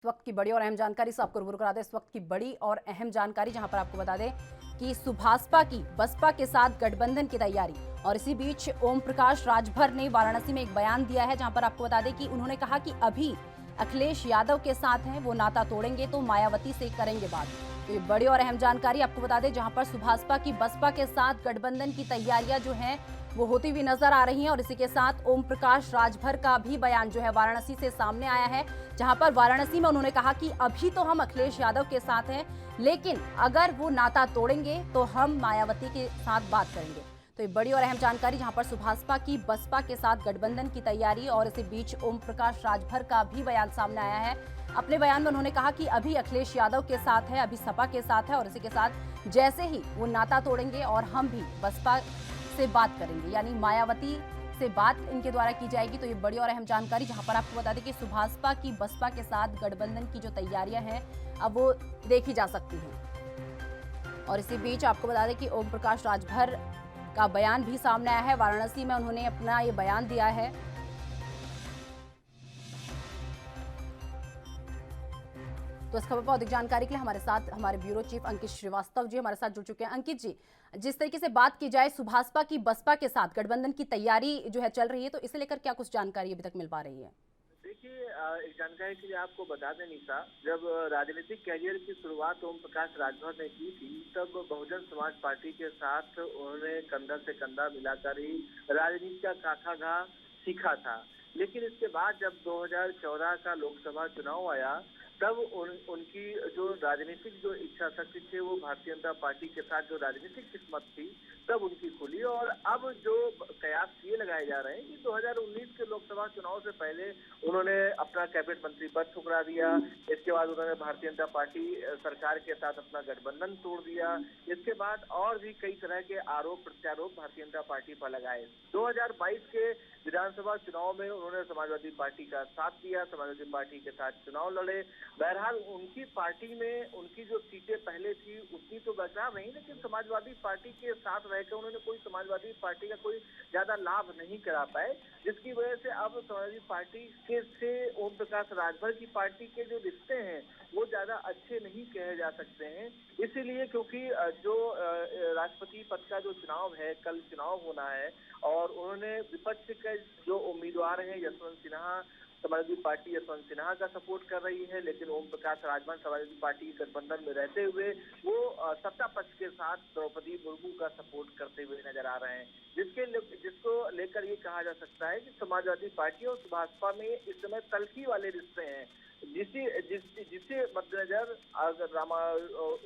इस वक्त की बड़ी और अहम जानकारी से आपको रूबरू करा दें। इस वक्त की बड़ी और अहम जानकारी जहां पर आपको बता दें कि सुभाषपा की बसपा के साथ गठबंधन की तैयारी। और इसी बीच ओम प्रकाश राजभर ने वाराणसी में एक बयान दिया है जहां पर आपको बता दें कि उन्होंने कहा कि अभी अखिलेश यादव के साथ हैं, वो नाता तोड़ेंगे तो मायावती से करेंगे बात। तो ये बड़ी और अहम जानकारी आपको बता दें जहां पर सुभाषपा की बसपा के साथ गठबंधन की तैयारियां जो हैं वो होती हुई नजर आ रही हैं। और इसी के साथ ओम प्रकाश राजभर का भी बयान जो है वाराणसी से सामने आया है, जहां पर वाराणसी में उन्होंने कहा कि अभी तो हम अखिलेश यादव के साथ हैं, लेकिन अगर वो नाता तोड़ेंगे तो हम मायावती के साथ बात करेंगे। तो ये बड़ी और अहम जानकारी जहां पर सुभाषपा की बसपा के साथ गठबंधन की तैयारी। और इसी बीच ओम प्रकाश राजभर का भी बयान सामने आया है। अपने बयान में उन्होंने कहा कि अभी अखिलेश यादव के साथ है, अभी सपा के साथ है, और इसी के साथ जैसे ही वो नाता तोड़ेंगे और हम भी बसपा से बात करेंगे, यानी मायावती से बात इनके द्वारा की जाएगी। तो ये बड़ी और अहम जानकारी जहां पर आपको बता दें कि सुभाषपा की बसपा के साथ गठबंधन की जो तैयारियां हैं अब वो देखी जा सकती हैं। और इसी बीच आपको बता दें कि ओम प्रकाश राजभर का बयान भी सामने आया है। वाराणसी में उन्होंने अपना ये बयान दिया है। तो इस खबर पर अधिक जानकारी के लिए हमारे साथ हमारे ब्यूरो चीफ अंकित श्रीवास्तव जी हमारे साथ जुड़ चुके हैं। अंकित जी, जिस तरीके से बात की जाए सुभाषपा की बसपा के साथ गठबंधन की तैयारी जो है चल रही है, तो इसे लेकर क्या कुछ जानकारी अभी तक मिल पा रही है? देखिए, एक जानकारी के लिए आपको बता दें निशा, जब राजनीतिक कैरियर की शुरुआत ओम प्रकाश राजभर ने की थी, तब बहुजन समाज पार्टी के साथ उन्होंने कंधा से कंधा मिलाकर ही राजनीति का काथा सीखा था। लेकिन इसके बाद जब 2014 का लोकसभा चुनाव आया, तब उनकी जो राजनीतिक जो इच्छा शक्ति थी वो भारतीय जनता पार्टी के साथ जो राजनीतिक किस्मत थी तब उनकी खुली। और अब जो कयास ये लगाए जा रहे हैं कि 2019 के लोकसभा चुनाव से पहले उन्होंने अपना कैबिनेट मंत्री पद ठुकरा दिया। इसके बाद उन्होंने भारतीय जनता पार्टी सरकार के साथ अपना गठबंधन तोड़ दिया। इसके बाद और भी कई तरह के आरोप प्रत्यारोप भारतीय जनता पार्टी पर लगाए। 2022 के विधानसभा चुनाव में उन्होंने समाजवादी पार्टी का साथ दिया, समाजवादी पार्टी के साथ चुनाव लड़े। बहरहाल उनकी पार्टी में उनकी जो सीटें पहले थी उतनी तो बरकरार नहीं, लेकिन समाजवादी पार्टी के साथ रहकर उन्होंने कोई समाजवादी पार्टी का कोई ज्यादा लाभ नहीं करा पाए, जिसकी वजह से अब समाजवादी पार्टी के से ओम प्रकाश राजभर की पार्टी के जो रिश्ते हैं वो ज्यादा अच्छे नहीं कहे जा सकते हैं। इसीलिए क्योंकि जो राष्ट्रपति पद का जो चुनाव है, कल चुनाव होना है, और उन्होंने विपक्ष के जो उम्मीदवार हैं यशवंत सिन्हा, समाजवादी पार्टी यशवंत सिन्हा का सपोर्ट कर रही है, लेकिन ओम प्रकाश राजभर समाजवादी पार्टी के गठबंधन में रहते हुए वो सत्ता पक्ष के साथ द्रौपदी मुर्मू का सपोर्ट करते हुए नजर आ रहे हैं, जिसको लेकर ये कहा जा सकता है कि समाजवादी पार्टी और भाजपा में इस समय तल्खी वाले रिश्ते हैं। जिसे मद्देनजर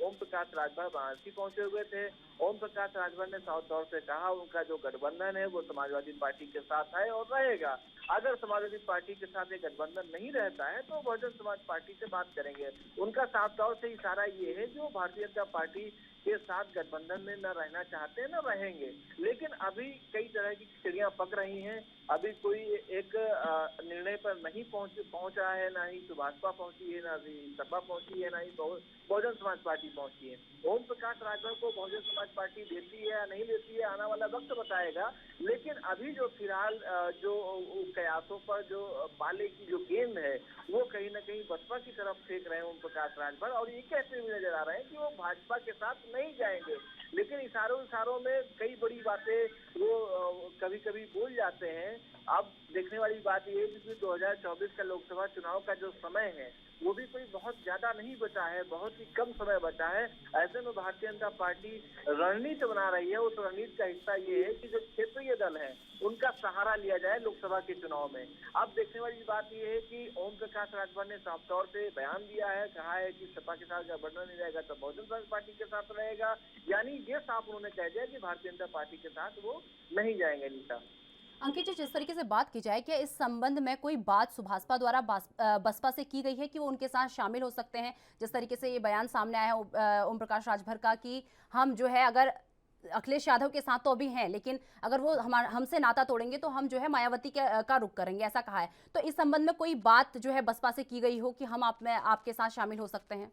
ओम प्रकाश राजभर वाराणसी पहुंचे हुए थे। ओम प्रकाश राजभर ने साफ तौर से कहा उनका जो गठबंधन है वो समाजवादी पार्टी के साथ है और रहेगा। अगर समाजवादी पार्टी के साथ एक गठबंधन नहीं रहता है तो बहुजन समाज पार्टी से बात करेंगे। उनका साफ तौर से इशारा ये है कि वो भारतीय जनता पार्टी के साथ गठबंधन में न रहना चाहते हैं, न रहेंगे। लेकिन अभी कई तरह की चिड़ियां पक रही हैं, अभी कोई एक निर्णय पर नहीं पहुंचा है, ना ही भाजपा पहुंची है, ना ही सपा पहुंची है, ना ही बहुजन समाज पार्टी पहुंची है। ओम प्रकाश राजभर को बहुजन समाज पार्टी देती है या नहीं देती है आने वाला वक्त बताएगा। लेकिन अभी जो फिलहाल जो कयासों पर जो बाले की जो गेंद है वो कहीं ना कहीं बसपा की तरफ फेंक रहे हैं ओम प्रकाश राजभर, और ये कहते हुए नजर आ रहे हैं कि वो भाजपा के साथ नहीं जाएंगे। लेकिन इशारों में कई बड़ी बातें वो कभी कभी बोल जाते हैं। अब देखने वाली बात यह है कि 2024 का लोकसभा चुनाव का जो समय है वो भी कोई बहुत ज्यादा नहीं बचा है, बहुत ही कम समय बचा है। ऐसे में भारतीय जनता पार्टी रणनीति बना रही है। उस रणनीति का हिस्सा ये है कि जो क्षेत्रीय दल है उनका सहारा लिया जाए लोकसभा के चुनाव में। अब देखने वाली बात यह है कि ओम प्रकाश राजभर ने साफ तौर से बयान दिया है, कहा है कि सपा के साथ गठबंधन नहीं रहेगा तो बहुजन समाज पार्टी के साथ रहेगा। यानी ये साफ उन्होंने कह दिया कि भारतीय जनता पार्टी के साथ वो नहीं जाएंगे। नीता अंकित जी, जिस तरीके से बात की जाए, क्या इस संबंध में कोई बात सुभाषपा द्वारा बसपा से की गई है कि वो उनके साथ शामिल हो सकते हैं? जिस तरीके से ये बयान सामने आया है ओम प्रकाश राजभर का कि हम जो है अगर अखिलेश यादव के साथ तो अभी हैं, लेकिन अगर वो हमसे नाता तोड़ेंगे तो हम जो है मायावती का रुख करेंगे, ऐसा कहा है। तो इस संबंध में कोई बात जो है बसपा से की गई हो कि हम आपके साथ शामिल हो सकते हैं?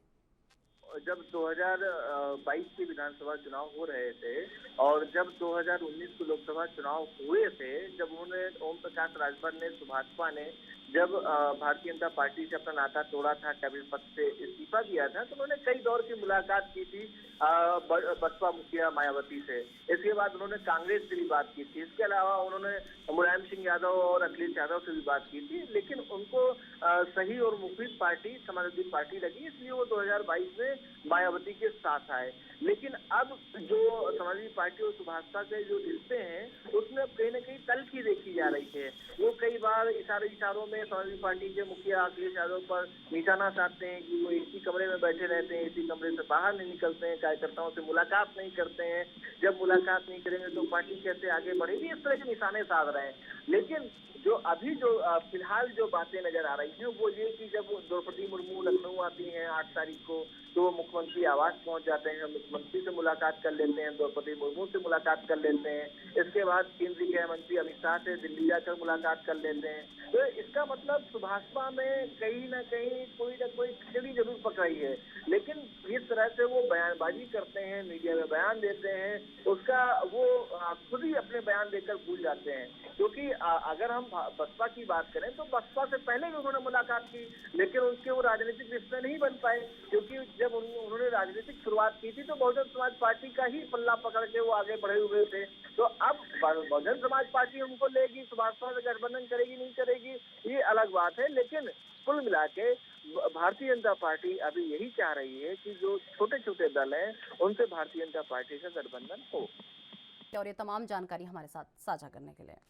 जब 2022 के विधानसभा चुनाव हो रहे थे और जब 2019 के लोकसभा चुनाव हुए थे, जब उन्होंने ओम प्रकाश राजभर ने भाजपा ने जब भारतीय जनता पार्टी से अपना नाता तोड़ा था, कैबिनेट पद से इस्तीफा दिया था, तो उन्होंने कई दौर की मुलाकात की थी बसपा मुखिया मायावती से। इसके बाद उन्होंने कांग्रेस से भी बात की थी। इसके अलावा उन्होंने मुलायम सिंह यादव और अखिलेश यादव से भी बात की थी, लेकिन उनको सही और मुफीद पार्टी समाजवादी पार्टी लगी, इसलिए वो 2022 में मायावती के साथ आए। लेकिन अब जो समाजवादी पार्टी और भाजपा के जो रिश्ते हैं, उसमें अब कहीं न कहीं तल्खी देखी जा रही है। वो कई बार इशारों में समाजवादी पार्टी के मुखिया अखिलेश यादव पर निशाना साधते हैं कि वो एक ही कमरे में बैठे रहते हैं, इसी कमरे से बाहर नहीं निकलते हैं, कार्यकर्ताओं से मुलाकात नहीं करते हैं। जब मुलाकात नहीं करेंगे तो पार्टी कैसे आगे बढ़ेगी, इस तरह के निशाने साध रहे हैं। लेकिन जो अभी जो फिलहाल जो बातें नजर आ रही हैं, वो ये कि जब द्रौपदी मुर्मू लखनऊ आती हैं 8 तारीख को, तो वो मुख्यमंत्री आवास पहुंच जाते हैं, मुख्यमंत्री से मुलाकात कर लेते हैं, द्रौपदी मुर्मू से मुलाकात कर लेते हैं। इसके बाद केंद्रीय गृह मंत्री अमित शाह से दिल्ली जाकर मुलाकात कर लेते हैं। तो इसका मतलब भाजपा में कहीं ना कहीं कोई ना कोई खिचड़ी जरूर पक रही है। लेकिन जिस तरह से वो बयानबाजी करते हैं, मीडिया में बयान देते हैं, उसका वो खुद ही अपने बयान देकर भूल जाते हैं। क्योंकि अगर हम बसपा की बात करें तो बसपा से पहले भी उन्होंने मुलाकात की, लेकिन उनके वो राजनीतिक रिश्ते नहीं बन पाए, क्योंकि जब उन्होंने राजनीतिक शुरुआत की थी तो बहुजन समाज पार्टी का ही पल्ला पकड़ के वो आगे बढ़े हुए थे। तो अब बहुजन समाज पार्टी उनको लेगी, तो भाजपा से गठबंधन करेगी नहीं करेगी, ये अलग बात है। लेकिन कुल मिला के भारतीय जनता पार्टी अभी यही चाह रही है कि जो छोटे छोटे दल हैं, उनसे भारतीय जनता पार्टी से गठबंधन हो। और ये तमाम जानकारी हमारे साथ साझा करने के लिए।